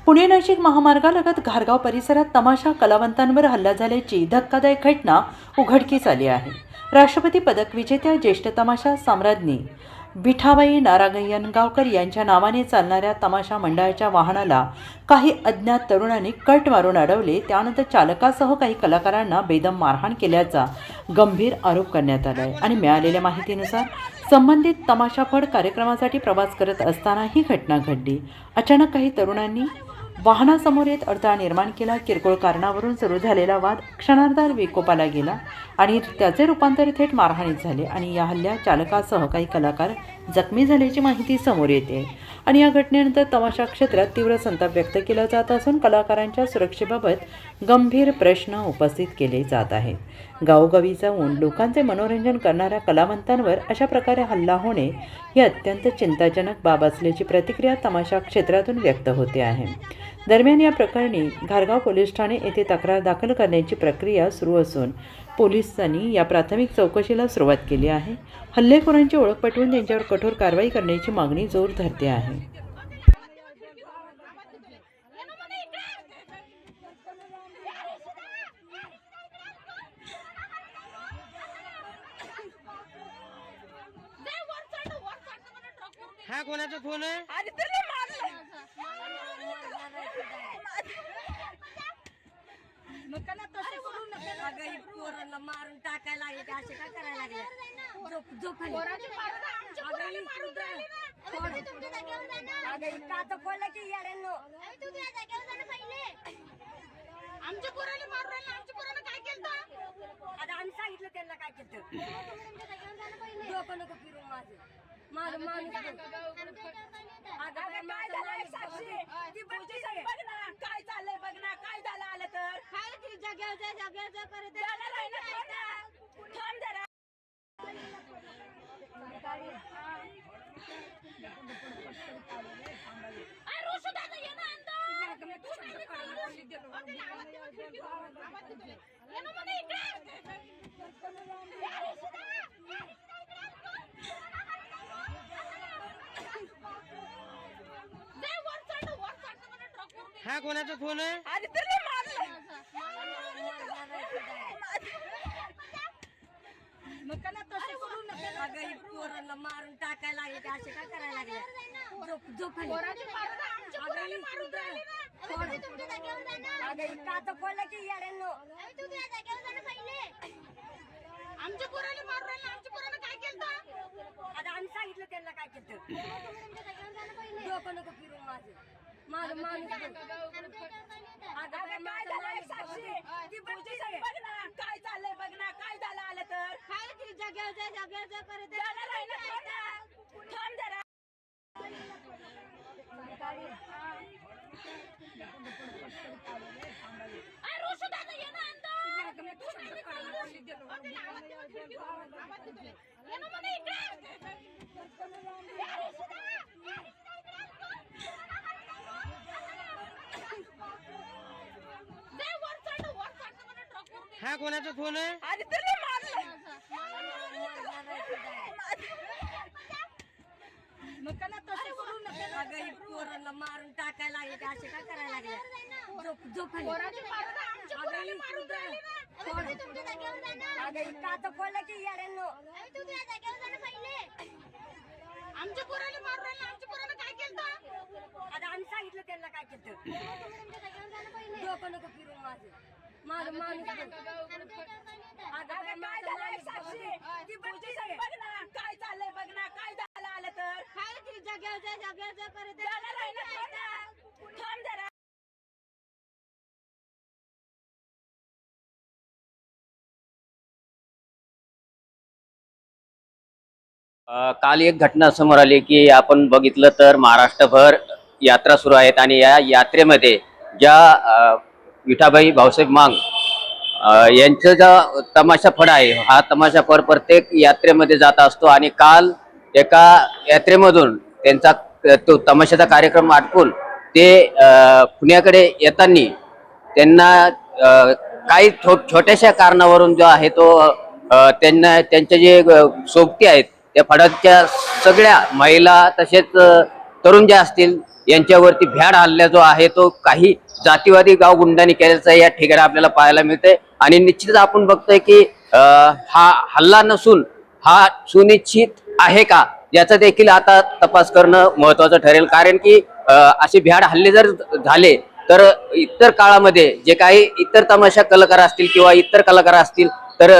पुणे नाशिक महामार्गालगत घारगाव परिसरात तमाशा कलावंतांवर हल्ला झाल्याची धक्कादायक घटना उघडकीस आली आहे। राष्ट्रपती पदक विजेत्या ज्येष्ठ तमाशा सम्राज्ञी विठाबाई नारायणगावकर यांच्या नावाने चालणाऱ्या तमाशा मंडळाच्या वाहनाला काही अज्ञात तरुणांनी कट मारून अडवले। त्यानंतर चालकासह काही कलाकारांना बेदम मारहाण केल्याचा गंभीर आरोप करण्यात आला आहे आणि मिळालेल्या माहितीनुसार संबंधित तमाशाफड कार्यक्रमासाठी प्रवास करत असताना ही घटना घडली। अचानक काही तरुणांनी वाहनासमोर येत अडथळा निर्माण केला। किरकोळ कारणावरून सुरू झालेला वाद क्षणार्धात विकोपाला गेला आणि त्याचे रूपांतर थेट मारहाणीत झाले आणि या हल्ल्यात चालकासह काही कलाकार जखमी झाल्याची माहिती समोर येते आणि या घटनेनंतर तमाशा क्षेत्रात तीव्र संताप व्यक्त केला जात असून कलाकारांच्या सुरक्षेबाबत गंभीर प्रश्न उपस्थित केले जात आहेत। गावोगावी जाऊन लोकांचे मनोरंजन करणाऱ्या कलावंतांवर अशा प्रकारे हल्ला होणे ही अत्यंत चिंताजनक बाब असल्याची प्रतिक्रिया तमाशा क्षेत्रातून व्यक्त होते आहे। दरम्यान या प्रकरणी घारगाव पोलीस ठाणे येथे तक्रार दाखल करण्याची प्रक्रिया सुरू असून पोलिसांनी या प्राथमिक चौकशीला सुरुवात केली आहे। हल्लेखोरांची ओळख पटवून त्यांच्यावर कठोर कारवाई करण्याची मागणी जोर धरते आहे। हा कोणाचा फोन आहे? पोरांना मारून टाकायला लागले, असे काय करायला लागले? कात पडलं की येड्यांनो आमच्या पोराला मारून राहिले, आमच्या पोरानं काय केलं? आता आम्ही सांगितलं त्यांना काय केलं। डोकं नको फिरू माझं माणूस काय चाललंय बघ ना, काय झालं आलं तर हा कोणाचा फोन आहे? पोरांना मारून टाकायला लागले, असे काय करायला लागले? कात पडलं की येड्यांनो आमच्या पोराला मारून राहिले, आमच्या पोरानं काय केलं? आता आम्ही सांगितलं त्यांना काय केलं। डोकं नको फिरू माझं माणूस काय चाललंय बघ ना, काय झालं आलं तर हा कोणाचा फोन आहे? पोरांना मारून टाकायला लागले, असे काय करायला लागले? कात पडलं की येड्यांनो आमच्या पोराला मारून राहिले, आमच्या पोरानं काय केलं? आता आम्ही सांगितलं त्यांना काय केलं। डोकं नको फिरू माझं माणूस काय चाललंय बघ ना, काय झालं आलं तर काल एक घटना समोर आली की आपण बघितलं तर महाराष्ट्रभर यात्रा सुरू आहेत आणि या यात्रेमध्ये ज्या विठाबाई भाऊसाहेब मांग यांचा जो तमाशा फड आहे, हा तमाशा फड प्रत्येक यात्रेमध्ये जात असतो आणि काल एका यात्रेमधून त्यांचा तो तमाशाचा कार्यक्रम आटपून ते पुण्याकडे येताना त्यांना काही छोट्याशा कारणावरून जो आहे तो त्यांना त्यांचे जे सोबती आहेत त्या फडाच्या सगळ्या महिला तसेच तरुण जे असतील यांच्यावरती भ्याड हल्ला जो आहे तो काही जातीवादी गाव गुंडांनी केल्याचा या ठिकाणी आपल्याला पाहायला मिळतंय. आणि निश्चितच आपण बघतोय की हा हल्ला नसून हा सुनिश्चित आहे का याचा देखील आता तपास करणं महत्वाचं ठरेल. कारण की असे भ्याड हल्ले जर झाले तर इतर काळामध्ये जे काही इतर तमाशा कलाकार असतील किंवा इतर कलाकार असतील तर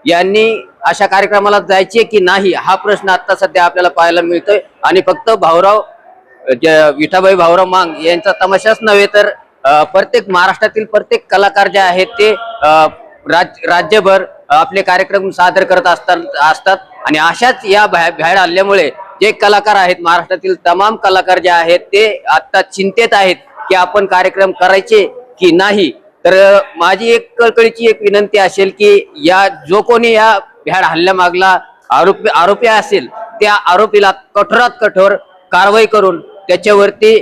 यांनी अशा कार्यक्रमाला जायचे की नाही हा प्रश्न आता सध्या आपल्याला पाहायला मिळतोय. आणि फक्त विठाबाई भाऊराव मांग यांचा तमाशाच नव्हे तर प्रत्येक महाराष्ट्रातील प्रत्येक कलाकार जे आहेत ते राज्यभर आपले कार्यक्रम सादर करत असतात. आणि अशाच या भ्याड हल्ल्यामुळे जे कलाकार आहेत महाराष्ट्रातील तमाम कलाकार जे आहेत ते आता चिंतेत आहेत की आपण कार्यक्रम करायचे की नाही. तर माझी एक कळकळीची एक विनंती असेल की जो कोणी या भ्याड हल्ल्यामागला आरोपी असेल त्या आरोपीला कठोरात कठोर कारवाई करून त्याच्यावरती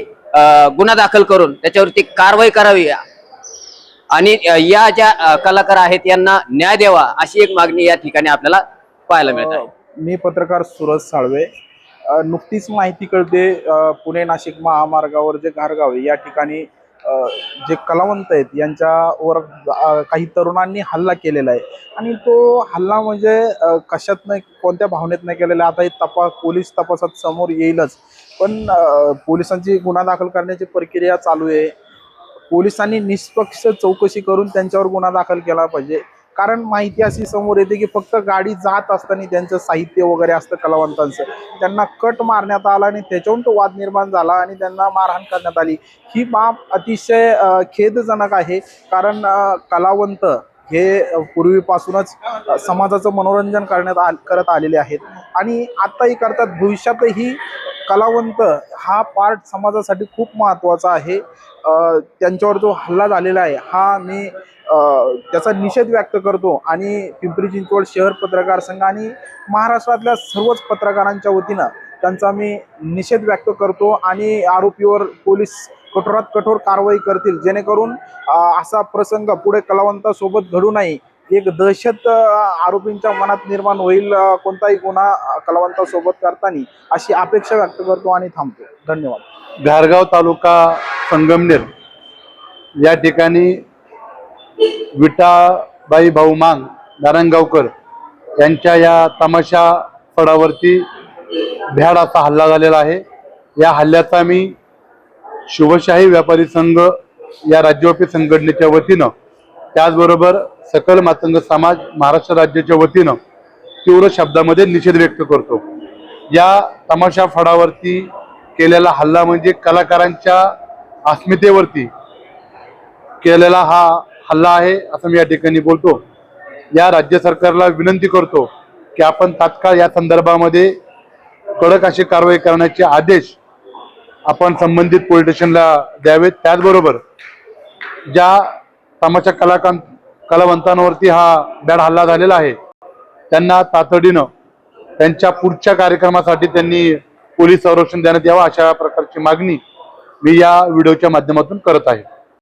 गुन्हा दाखल करून त्याच्यावरती कारवाई करावी आणि या ज्या कलाकार आहेत यांना न्याय द्यावा अशी एक मागणी या ठिकाणी आपल्याला पाहायला मिळत आहे. मी पत्रकार सूरज साळवे. नुकतीच माहिती कळते पुणे नाशिक महामार्गावर जे घारगाव आहे या ठिकाणी जे कलावंत आहेत यांच्यावर काही तरुणांनी हल्ला केलेला आहे. आणि तो हल्ला म्हणजे कशात नाही कोणत्या भावनेत नाही केलेला. आता हे पोलीस तपासात समोर येईलच. पण पोलिसांची गुन्हा दाखल करण्याची प्रक्रिया चालू आहे. पोलिसांनी निष्पक्ष चौकशी करून त्यांच्यावर गुन्हा दाखल केला पाहिजे. कारण माहिती अशी समोर येते की फक्त गाडी जात असताना त्यांचं साहित्य वगैरे असतं कलावंतांचं त्यांना कट मारण्यात आला आणि त्याच्यावरून तो वाद निर्माण झाला आणि त्यांना मारहाण करण्यात आली. ही बाब अतिशय खेदजनक आहे. कारण कलावंत हे पूर्वीपासूनच समाजाचं मनोरंजन करत आलेले आहेत आणि आताही करतात. भविष्यातही कलावंत हा पार्ट समाजासाठी खूप महत्त्वाचा आहे. त्यांच्यावर जो हल्ला झालेला आहे हा मी त्याचा निषेध व्यक्त करतो आणि पिंपरी चिंचवड शहर पत्रकार संघ आणि महाराष्ट्रातल्या सर्वच पत्रकारांच्या वतीनं त्यांचा मी निषेध व्यक्त करतो आणि आरोपीवर पोलीस कठोरात कठोर कारवाई करतील जेणेकरून असा प्रसंग पुढे कलावंतासोबत घडू नये. एक दहशत आरोपींच्या मनात निर्माण होईल कोणताही गुन्हा कलावंतासोबत करताना अशी अपेक्षा व्यक्त करतो आणि थांबतो. धन्यवाद. घारगाव तालुका संगमनेर या ठिकाणी विठाबाई भाऊ मांग नारायणगावकर यांच्या या तमाशा फडावरती भ्याड असा हल्ला झालेला आहे. या हल्ल्याचा मी शिवशाही व्यापारी संघ या राज्यव्यापी संघटनेच्या वतीनं त्याचबरोबर सकल मातंग समाज महाराष्ट्र राज्याच्या वतीनं तीव्र शब्दामध्ये निषेध व्यक्त करतो. या तमाशा फडावरती केलेला हल्ला म्हणजे कलाकारांच्या अस्मितेवरती केलेला हा हल्ला आहे असं मी या ठिकाणी बोलतो. या राज्य सरकारला विनंती करतो की आपण तात्काळ या संदर्भामध्ये कडक अशी कारवाई करण्याचे आदेश आपण संबंधित पोलीस स्टेशनला द्यावेत. त्याचबरोबर ज्या तमाशा कलावंतांवरती हा भ्याड हल्ला झालेला आहे त्यांना तातडीनं त्यांच्या पुढच्या कार्यक्रमासाठी त्यांनी पोलीस संरक्षण देण्यात यावं अशा प्रकारची मागणी मी या व्हिडिओच्या माध्यमातून करत आहे.